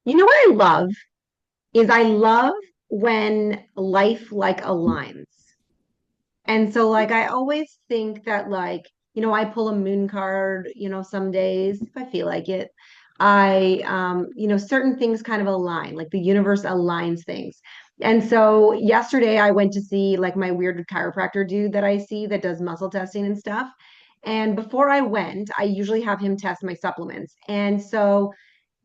You know what I love is I love when life like aligns. And so like I always think that I pull a moon card, some days if I feel like it. Certain things kind of align, like the universe aligns things. And so yesterday I went to see like my weird chiropractor dude that I see that does muscle testing and stuff. And before I went, I usually have him test my supplements. And so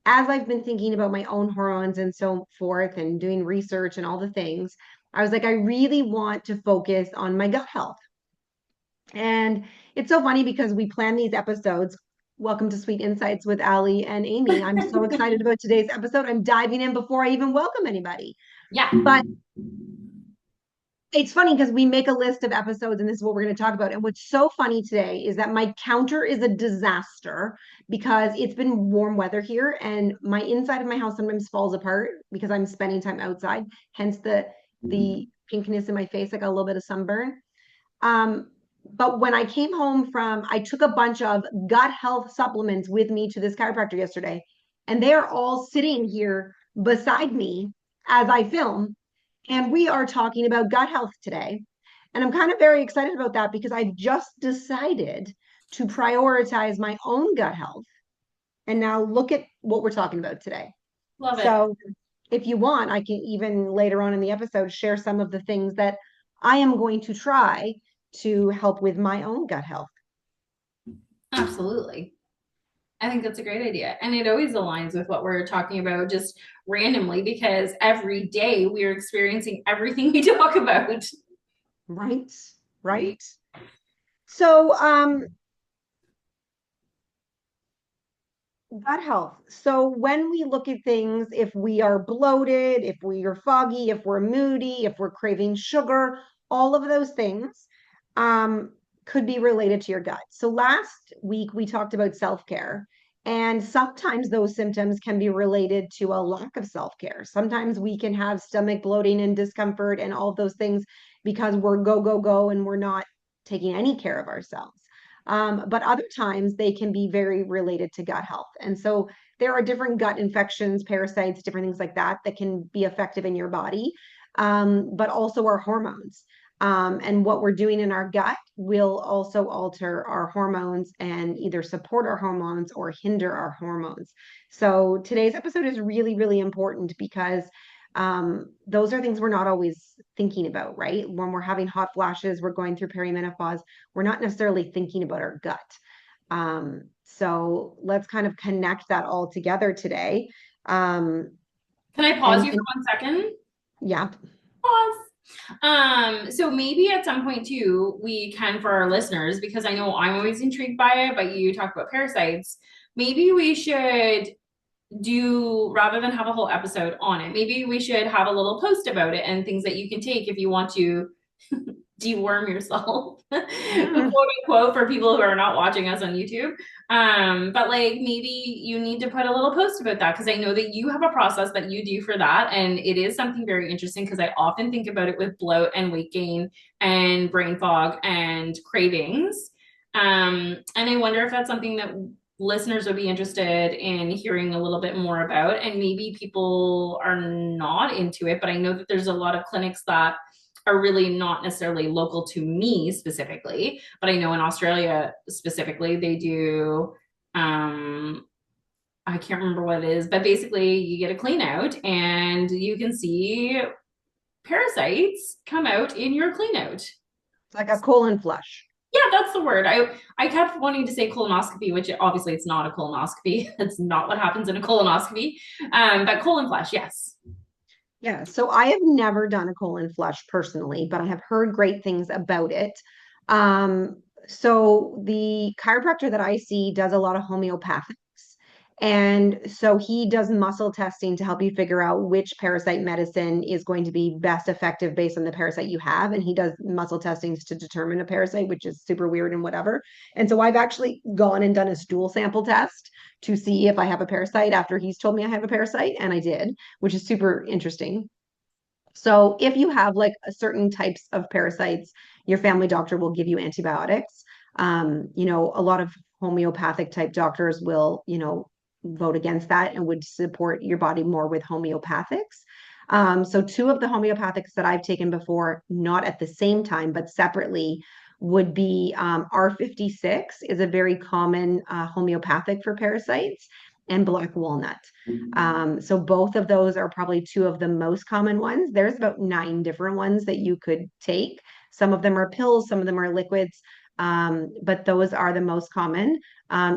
as I've been thinking about my own hormones and so forth and doing research and all the things, I was like, I really want to focus on my gut health. And it's so funny because we plan these episodes. Welcome to Sweet Insights with Ali and Amy. I'm so excited about today's episode. I'm diving in before I even welcome anybody. Yeah. But it's funny because we make a list of episodes and this is what we're going to talk about. And what's so funny today is that my counter is a disaster because it's been warm weather here and my inside of my house sometimes falls apart because I'm spending time outside, hence the pinkness in my face, like a little bit of sunburn. But when I came home I took a bunch of gut health supplements with me to this chiropractor yesterday, and they are all sitting here beside me as I film. And we are talking about gut health today. And I'm kind of very excited about that because I've just decided to prioritize my own gut health. And now look at what we're talking about today. Love it. So, if you want, I can even later on in the episode share some of the things that I am going to try to help with my own gut health. Absolutely. I think that's a great idea. And it always aligns with what we're talking about just randomly because every day we are experiencing everything we talk about. Right? Right. So, gut health. So when we look at things, if we are bloated, if we are foggy, if we're moody, if we're craving sugar, all of those things um, could be related to your gut. So last week we talked about self-care, and sometimes those symptoms can be related to a lack of self-care. Sometimes we can have stomach bloating and discomfort and all of those things because we're go, go, go, and we're not taking any care of ourselves. But other times they can be very related to gut health. And so there are different gut infections, parasites, different things like that that can be effective in your body, but also our hormones. And what we're doing in our gut will also alter our hormones and either support our hormones or hinder our hormones. So today's episode is really, really important because those are things we're not always thinking about, right? When we're having hot flashes, we're going through perimenopause, we're not necessarily thinking about our gut. So let's kind of connect that all together today. Um, Can I pause you for and 1 second? yeah, Pause. So maybe at some point too, we can for our listeners, because I know I'm always intrigued by it, but you talk about parasites. Maybe we should do rather than have a whole episode on it, maybe we should have a little post about it and things that you can take if you want to deworm yourself, quote unquote, for people who are not watching us on YouTube. But like maybe you need to put a little post about that because I know that you have a process that you do for that. And it is something very interesting because I often think about it with bloat and weight gain and brain fog and cravings. And I wonder if that's something that listeners would be interested in hearing a little bit more about. And maybe people are not into it, but I know that there's a lot of clinics that are really not necessarily local to me specifically, but I know in Australia specifically, they do. I can't remember what it is, but basically, you get a clean out and you can see parasites come out in your clean out. it's like a colon flush. Yeah, that's the word. I kept wanting to say colonoscopy, which obviously it's not a colonoscopy. That's not what happens in a colonoscopy. But colon flush, yes. Yeah, so I have never done a colon flush personally, but I have heard great things about it. So the chiropractor that I see does a lot of homeopathics. And so he does muscle testing to help you figure out which parasite medicine is going to be best effective based on the parasite you have. And he does muscle testings to determine a parasite, which is super weird and whatever. And so I've actually gone and done a stool sample test to see if I have a parasite after he's told me I have a parasite, and I did, which is super interesting. So if you have like a certain types of parasites, your family doctor will give you antibiotics. A lot of homeopathic type doctors will, vote against that and would support your body more with homeopathics. So two of the homeopathics that I've taken before, not at the same time, but separately, would be R56 is a very common homeopathic for parasites, and black walnut. So both of those are probably two of the most common ones. There's about 9 different ones that you could take. Some of them are pills, some of them are liquids, but those are the most common.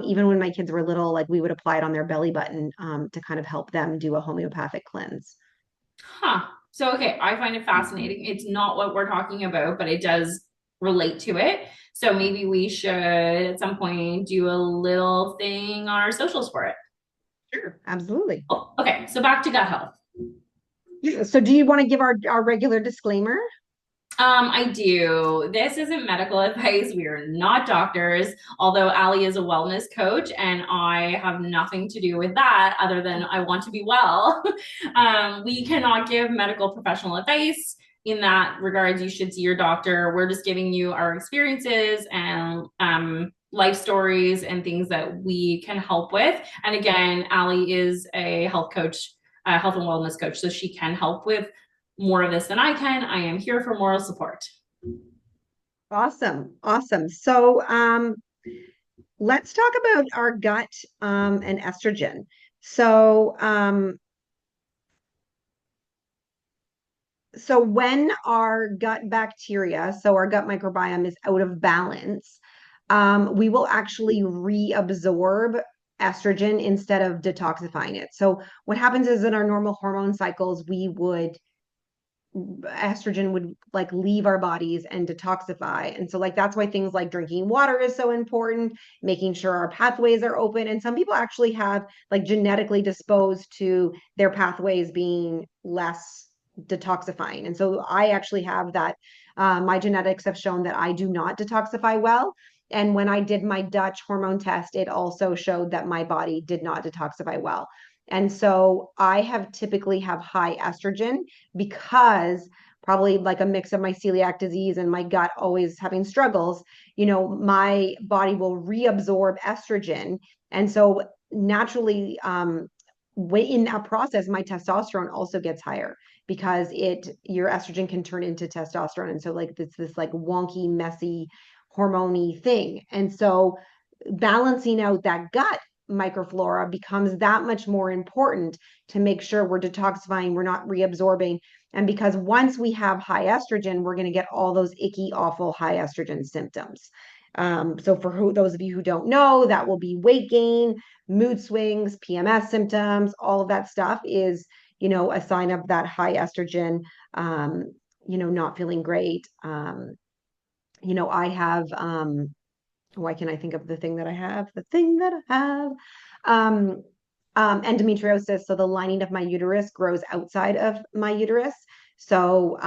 Even when my kids were little, like we would apply it on their belly button to kind of help them do a homeopathic cleanse. Huh. So, okay, I find it fascinating. It's not what we're talking about, but it does relate to it. So maybe we should at some point do a little thing on our socials for it. Sure, absolutely. Oh, okay, so back to gut health. Yeah, so do you want to give our regular disclaimer? I do. This isn't medical advice. We are not doctors, although Ali is a wellness coach, and I have nothing to do with that other than I want to be well. We cannot give medical professional advice. In that regards, you should see your doctor. We're just giving you our experiences and life stories and things that we can help with. And again, Ali is a health coach, a health and wellness coach, so she can help with more of this than I can. I am here for moral support. Awesome. Awesome. So let's talk about our gut and estrogen. So so when our gut bacteria, so our gut microbiome is out of balance, we will actually reabsorb estrogen instead of detoxifying it. So what happens is in our normal hormone cycles, estrogen would like leave our bodies and detoxify. And so like that's why things like drinking water is so important, making sure our pathways are open. And some people actually have like genetically disposed to their pathways being less detoxifying. And so I actually have that. My genetics have shown that I do not detoxify well. And when I did my Dutch hormone test, it also showed that my body did not detoxify well. And so I have typically have high estrogen because probably like a mix of my celiac disease and my gut always having struggles, my body will reabsorb estrogen. And so naturally, in that process, my testosterone also gets higher because your estrogen can turn into testosterone. And so like this like wonky, messy, hormony thing. And so balancing out that gut microflora becomes that much more important to make sure we're detoxifying, we're not reabsorbing. And because once we have high estrogen, we're going to get all those icky, awful high estrogen symptoms. So for those of you who don't know, that will be weight gain, mood swings, PMS symptoms, all of that stuff is, a sign of that high estrogen, not feeling great. I have, why can I think of the thing that I have? The thing that I have. Um, endometriosis. So the lining of my uterus grows outside of my uterus. So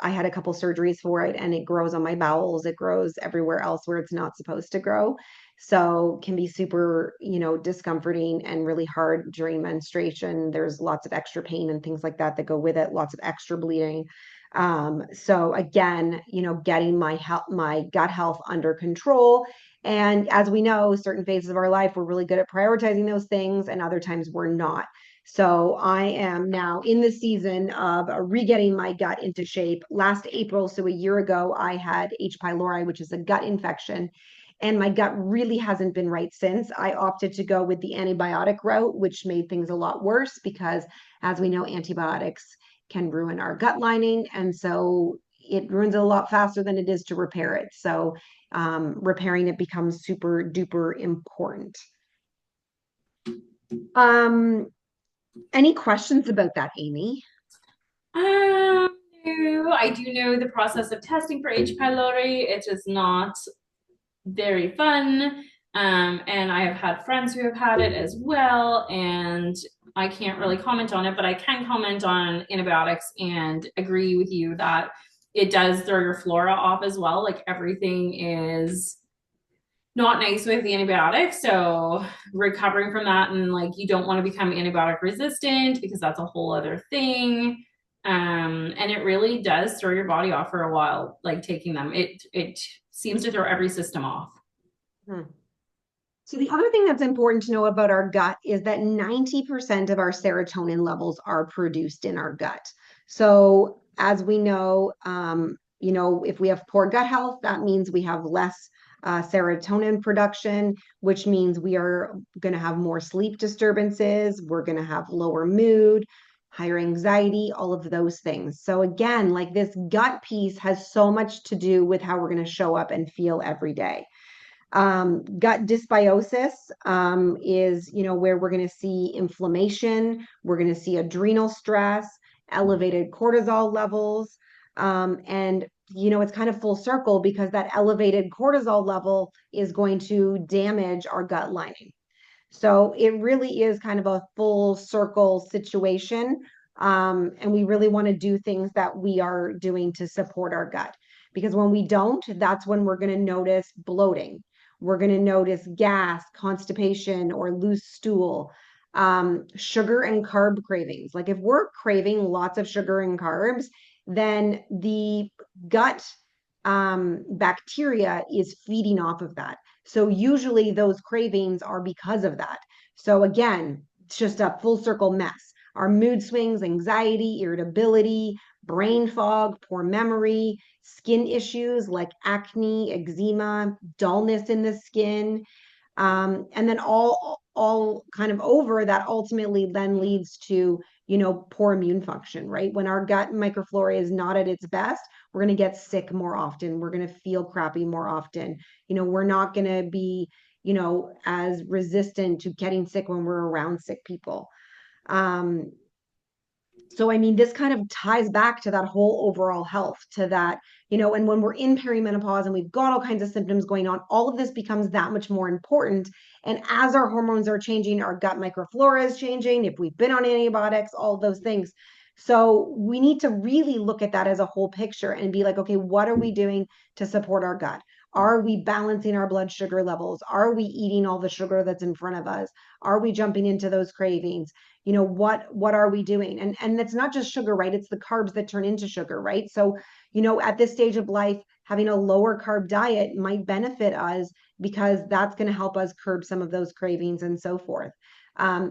I had a couple surgeries for it and it grows on my bowels. It grows everywhere else where it's not supposed to grow. So can be super, discomforting and really hard during menstruation. There's lots of extra pain and things like that go with it, lots of extra bleeding. So again, getting my gut health under control. And as we know, certain phases of our life, we're really good at prioritizing those things, and other times we're not. So I am now in the season of re-getting my gut into shape. Last April, so a year ago, I had H. pylori, which is a gut infection, and my gut really hasn't been right since. I opted to go with the antibiotic route, which made things a lot worse because, as we know, antibiotics can ruin our gut lining. And so it ruins it a lot faster than it is to repair it. So repairing it becomes super duper important. Any questions about that, Amy? No, I do know the process of testing for H. pylori. It is not very fun. And I have had friends who have had it as well. And I can't really comment on it, but I can comment on antibiotics and agree with you that it does throw your flora off as well. Like everything is not nice with the antibiotics. So recovering from that, and like you don't want to become antibiotic resistant because that's a whole other thing. And it really does throw your body off for a while, like taking them. It seems to throw every system off. Hmm. So the other thing that's important to know about our gut is that 90% of our serotonin levels are produced in our gut. So as we know, if we have poor gut health, that means we have less serotonin production, which means we are going to have more sleep disturbances. We're going to have lower mood, higher anxiety, all of those things. So again, like this gut piece has so much to do with how we're going to show up and feel every day. Gut dysbiosis is, where we're going to see inflammation, we're going to see adrenal stress, elevated cortisol levels, and it's kind of full circle because that elevated cortisol level is going to damage our gut lining. So it really is kind of a full circle situation. And we really want to do things that we are doing to support our gut. Because when we don't, that's when we're going to notice bloating. We're going to notice gas, constipation, or loose stool, sugar and carb cravings. Like if we're craving lots of sugar and carbs, then the gut bacteria is feeding off of that. So usually those cravings are because of that. So again, it's just a full circle mess. Our mood swings, anxiety, irritability, brain fog, poor memory, skin issues like acne, eczema, dullness in the skin, and then all kind of over that ultimately then leads to poor immune function, right? When our gut microflora is not at its best, we're going to get sick more often, we're going to feel crappy more often, we're not going to be as resistant to getting sick when we're around sick people. So, I mean, this kind of ties back to that whole overall health, to that, and when we're in perimenopause and we've got all kinds of symptoms going on, all of this becomes that much more important. And as our hormones are changing, our gut microflora is changing, if we've been on antibiotics, all of those things. So, we need to really look at that as a whole picture and be like, okay, what are we doing to support our gut? Are we balancing our blood sugar levels? Are we eating all the sugar that's in front of us? Are we jumping into those cravings? What are we doing? And it's not just sugar, right? It's the carbs that turn into sugar, right? So at this stage of life, having a lower carb diet might benefit us because that's going to help us curb some of those cravings and so forth.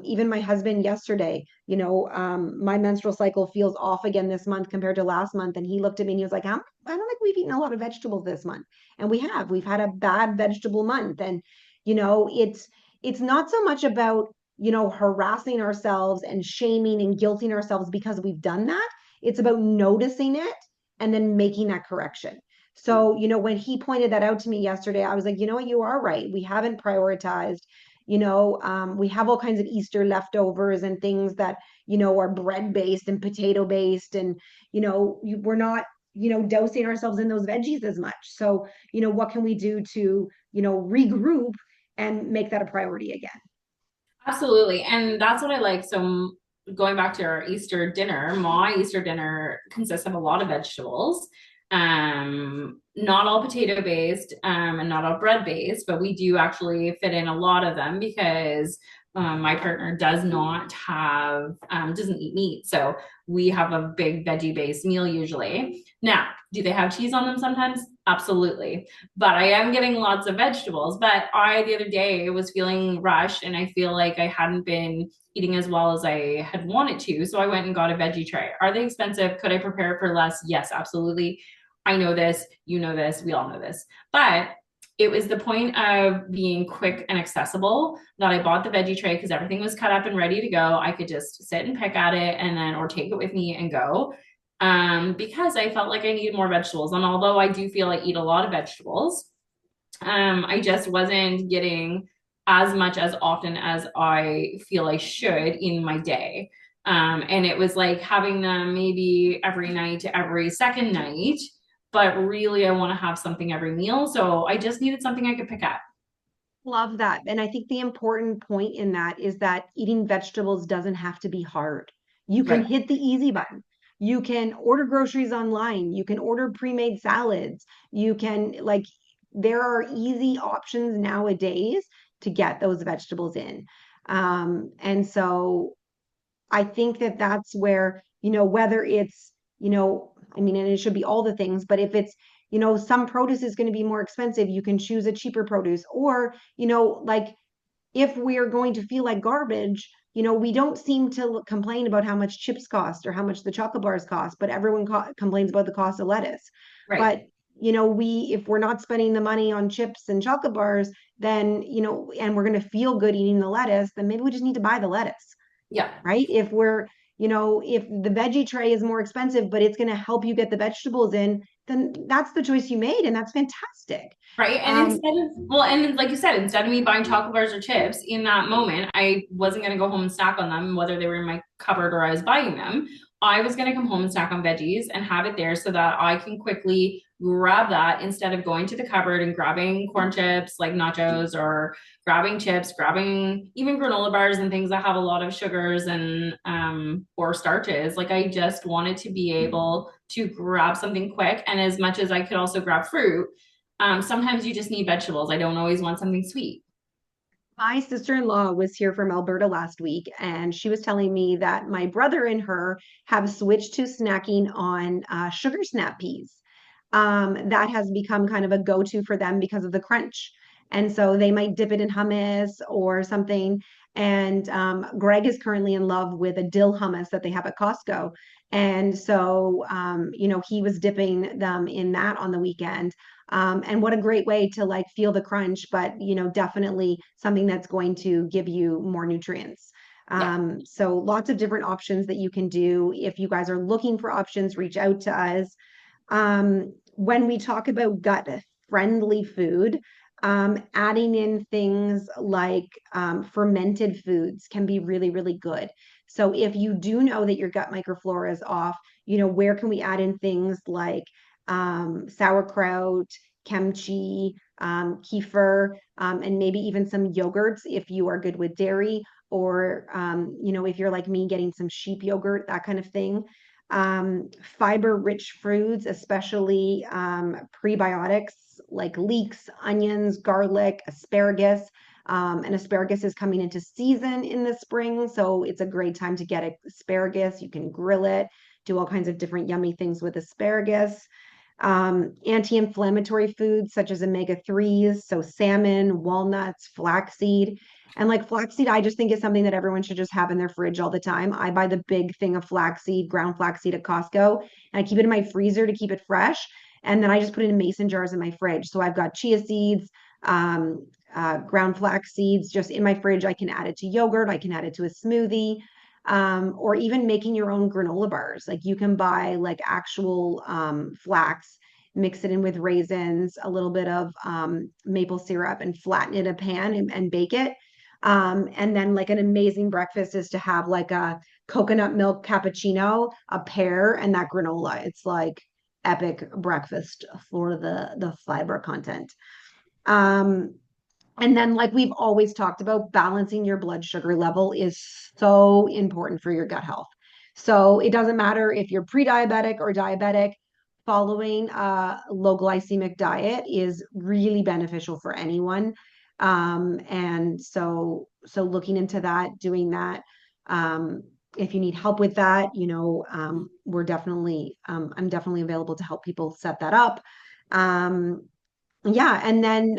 Even my husband yesterday, my menstrual cycle feels off again this month compared to last month, and he looked at me and he was like, I don't think we've eaten a lot of vegetables this month. And we've had a bad vegetable month. And it's not so much about harassing ourselves and shaming and guilting ourselves because we've done that. It's about noticing it and then making that correction. So, when he pointed that out to me yesterday, I was like, you know what, you are right. We haven't prioritized, we have all kinds of Easter leftovers and things that, are bread based and potato based. And, we're not, dosing ourselves in those veggies as much. So, what can we do to, regroup and make that a priority again? Absolutely. And that's what I like. So going back to our Easter dinner, my Easter dinner consists of a lot of vegetables. Not all potato based, and not all bread based, but we do actually fit in a lot of them because my partner doesn't eat meat. So we have a big veggie based meal usually. Now, do they have cheese on them sometimes? Absolutely. But I am getting lots of vegetables. But the other day, was feeling rushed and I feel like I hadn't been eating as well as I had wanted to. So I went and got a veggie tray. Are they expensive? Could I prepare it for less? Yes, absolutely. I know this, you know this, we all know this. But it was the point of being quick and accessible that I bought the veggie tray because everything was cut up and ready to go. I could just sit and pick at it and then, or take it with me and go. Because I felt like I needed more vegetables. And although I do feel I eat a lot of vegetables, I just wasn't getting as much as often as I feel I should in my day. And it was like having them maybe every night to every second night, but really I want to have something every meal. So I just needed something I could pick up. Love that. And I think the important point in that is that eating vegetables doesn't have to be hard. You can Right. hit the easy button. You can order groceries online. You can order pre-made salads. You can, like, there are easy options nowadays to get those vegetables in. And so I think that that's where, whether it's, I mean, and it should be all the things, but if it's, some produce is going to be more expensive, you can choose a cheaper produce. Or, like if we're going to feel like garbage, we don't seem to complain about how much chips cost or how much the chocolate bars cost, but everyone complains about the cost of lettuce. Right. But if we're not spending the money on chips and chocolate bars, then and we're going to feel good eating the lettuce, then maybe we just need to buy the lettuce, Yeah. right? If the veggie tray is more expensive, but it's going to help you get the vegetables in, then that's the choice you made, and that's fantastic. Right. And Um, instead of, well, and like you said, instead of me buying chocolate bars or chips in that moment, I wasn't going to go home and snack on them, whether they were in my cupboard or I was buying them. I was going to come home and snack on veggies and have it there so that I can quickly grab that instead of going to the cupboard and grabbing corn chips like nachos or grabbing chips, grabbing even granola bars and things that have a lot of sugars and or starches. Like I just wanted to be able to grab something quick. And as much as I could also grab fruit, sometimes you just need vegetables. I don't always want something sweet. My sister-in-law was here from Alberta last week, and she was telling me that my brother and her have switched to snacking on sugar snap peas. That has become kind of a go-to for them because of the crunch. And so they might dip it in hummus or something. And Greg is currently in love with a dill hummus that they have at Costco. And so, he was dipping them in that on the weekend. And what a great way to like feel the crunch, but definitely something that's going to give you more nutrients. Yeah. So lots of different options that you can do. If you guys are looking for options, reach out to us. When we talk about gut friendly food, adding in things like fermented foods can be really, really good. So if you do know that your gut microflora is off, where can we add in things like sauerkraut, kimchi, kefir, and maybe even some yogurts if you are good with dairy, or if you're like me, getting some sheep yogurt, that kind of thing. Fiber-rich foods, especially prebiotics like leeks, onions, garlic, asparagus. And asparagus is coming into season in the spring, so it's a great time to get asparagus. You can grill it, do all kinds of different yummy things with asparagus. Anti-inflammatory foods such as omega-3s, so salmon, walnuts, flaxseed. And like flaxseed, I just think is something that everyone should just have in their fridge all the time. I buy the big thing of flaxseed, ground flaxseed at Costco, and I keep it in my freezer to keep it fresh. And then I just put it in mason jars in my fridge. So I've got chia seeds, ground flax seeds just in my fridge. I can add it to yogurt. I can add it to a smoothie, or even making your own granola bars. Like you can buy like actual flax, mix it in with raisins, a little bit of maple syrup, and flatten it in a pan and bake it. And then like an amazing breakfast is to have like a coconut milk cappuccino, a pear, and that granola. It's like epic breakfast for the fiber content. Um, and then, like we've always talked about, balancing your blood sugar level is so important for your gut health. So it doesn't matter if you're pre-diabetic or diabetic, following a low glycemic diet is really beneficial for anyone. And so looking into that, doing that. If you need help with that, I'm definitely available to help people set that up. Yeah, and then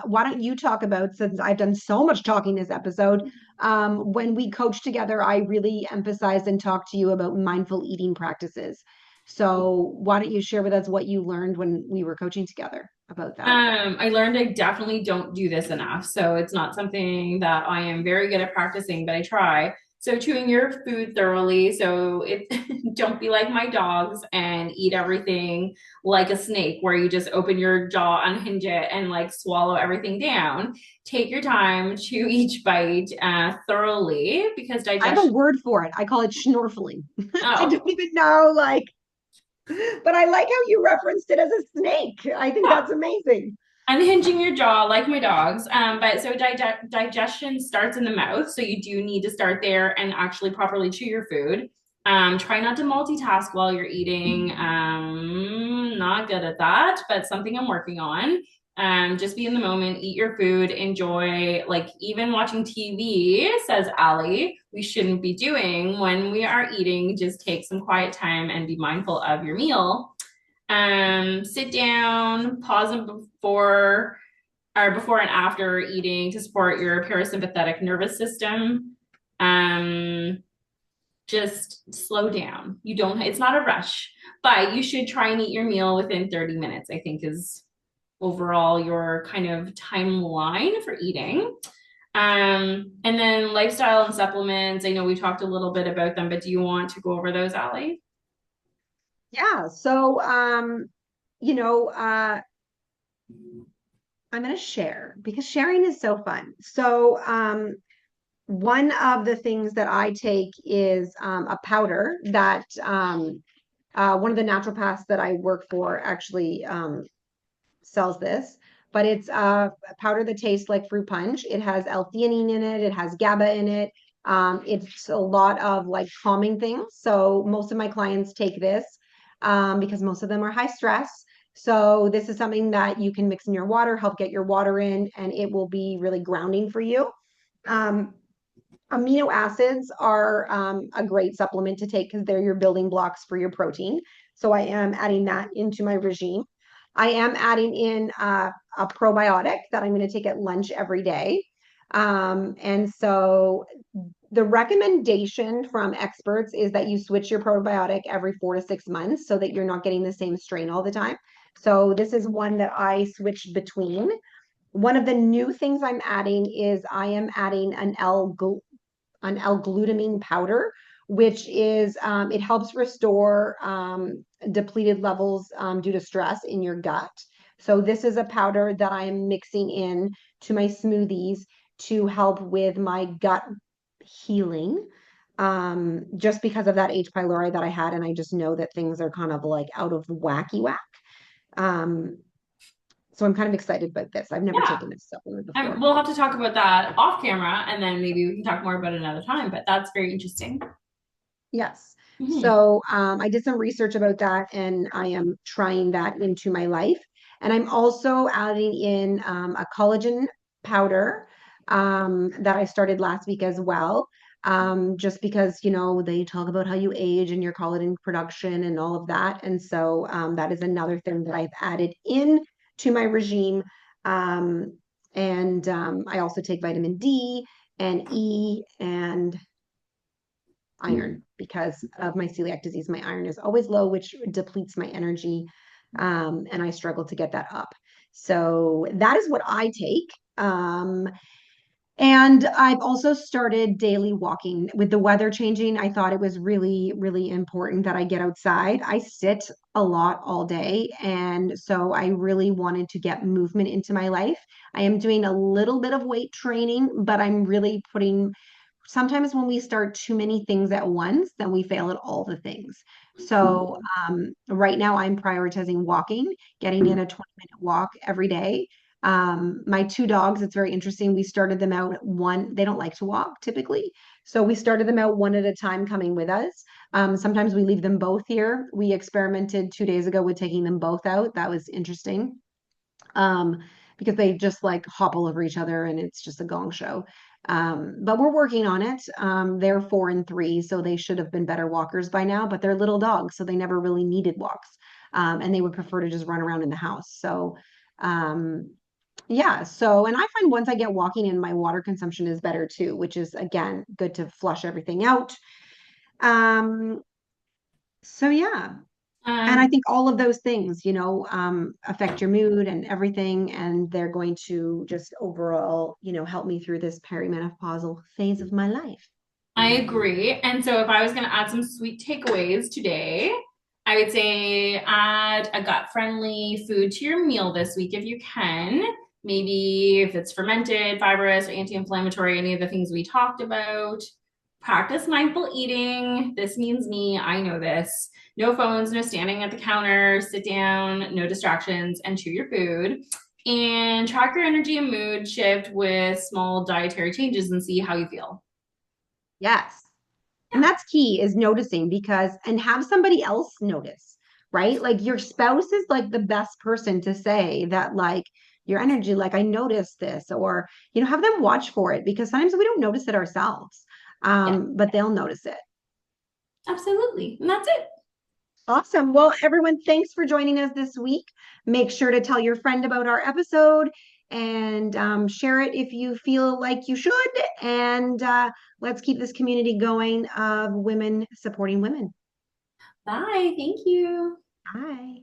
why don't you talk about, since I've done so much talking this episode, when we coach together, I really emphasized and talked to you about mindful eating practices. So why don't you share with us what you learned when we were coaching together about that? I learned I definitely don't do this enough. So it's not something that I am very good at practicing, but I try. So chewing your food thoroughly. So it don't be like my dogs and eat everything like a snake, where you just open your jaw, unhinge it, and like swallow everything down. Take your time, chew each bite thoroughly, because I have a digestion. word for it. I call it schnorfling. I Oh, don't even know, like, but I like how you referenced it as a snake. I think yeah. that's amazing. Unhinging your jaw like my dogs. But so digestion starts in the mouth. So you do need to start there and actually properly chew your food. Try not to multitask while you're eating. Not good at that, but something I'm working on. Just be in the moment, eat your food, enjoy, like even watching TV, says Ali, we shouldn't be doing when we are eating. Just take some quiet time and be mindful of your meal. Sit down, pause before or before and after eating to support your parasympathetic nervous system. Um, just slow down. You don't, it's not a rush, but you should try and eat your meal within 30 minutes, I think is overall your kind of timeline for eating. And then lifestyle and supplements. I know we talked a little bit about them, but do you want to go over those, Allie? Yeah. So, you know, I'm going to share because sharing is so fun. So, one of the things that I take is a powder that one of the naturopaths that I work for actually sells this, but it's a powder that tastes like fruit punch. It has L-theanine in it. It has GABA in it. It's a lot of like calming things. So most of my clients take this because most of them are high stress. So this is something that you can mix in your water, help get your water in, and it will be really grounding for you. Um, Amino acids are a great supplement to take because they're your building blocks for your protein. So I am adding that into my regime. I am adding in a probiotic that I'm going to take at lunch every day. And so the recommendation from experts is that you switch your probiotic every 4 to 6 months so that you're not getting the same strain all the time. So this is one that I switched between. One of the new things I'm adding is I am adding an L-glutamine powder, which is it helps restore depleted levels due to stress in your gut. So this is a powder that I am mixing in to my smoothies to help with my gut healing. Just because of that H. pylori that I had, and I just know that things are kind of like out of wacky whack. Um, so I'm kind of excited about this. I've never Yeah. taken this supplement before. We'll have to talk about that off camera and then maybe we can talk more about it another time, but that's very interesting. Yes. Mhm. So I did some research about that and I am trying that into my life. And I'm also adding in a collagen powder that I started last week as well. Just because, they talk about how you age and your collagen production and all of that. And so that is another thing that I've added in to my regime. And I also take vitamin D and E and iron because of my celiac disease. My iron is always low, which depletes my energy. And I struggle to get that up. So that is what I take. And I've also started daily walking. With the weather changing, I thought it was really, really important that I get outside. I sit a lot all day. And so I really wanted to get movement into my life. I am doing a little bit of weight training, but I'm really putting sometimes when we start too many things at once, then we fail at all the things. So right now I'm prioritizing walking, getting in a 20-minute walk every day. My two dogs, it's very interesting. We started them out one, they don't like to walk typically. So we started them out one at a time coming with us. Sometimes we leave them both here. We experimented 2 days ago with taking them both out. That was interesting. Um, because they just like hop all over each other and it's just a gong show. But we're working on it. They're 4 and 3, so they should have been better walkers by now, but they're little dogs, so they never really needed walks. And they would prefer to just run around in the house. So, um, yeah. So, and I find once I get walking in, my water consumption is better too, which is again good to flush everything out. Um, so yeah. And I Um, think all of those things, affect your mood and everything. And they're going to just overall, help me through this perimenopausal phase of my life. I agree. And so if I was going to add some sweet takeaways today, I would say add a gut-friendly food to your meal this week if you can. Maybe if it's fermented, fibrous, or anti-inflammatory, any of the things we talked about. Practice mindful eating. This means me. I know this. No phones, no standing at the counter, sit down, no distractions, and chew your food. And track your energy and mood shift with small dietary changes and see how you feel. Yes. And Yeah. that's key is noticing and have somebody else notice, right? Like your spouse is like the best person to say that, like, your energy, like, I noticed this, or, have them watch for it because sometimes we don't notice it ourselves. Yeah. But they'll notice it. Absolutely. And that's it. Awesome. Well, everyone, thanks for joining us this week. Make sure to tell your friend about our episode. and share it if you feel like you should. And let's keep this community going of women supporting women. Bye. Thank you. Bye.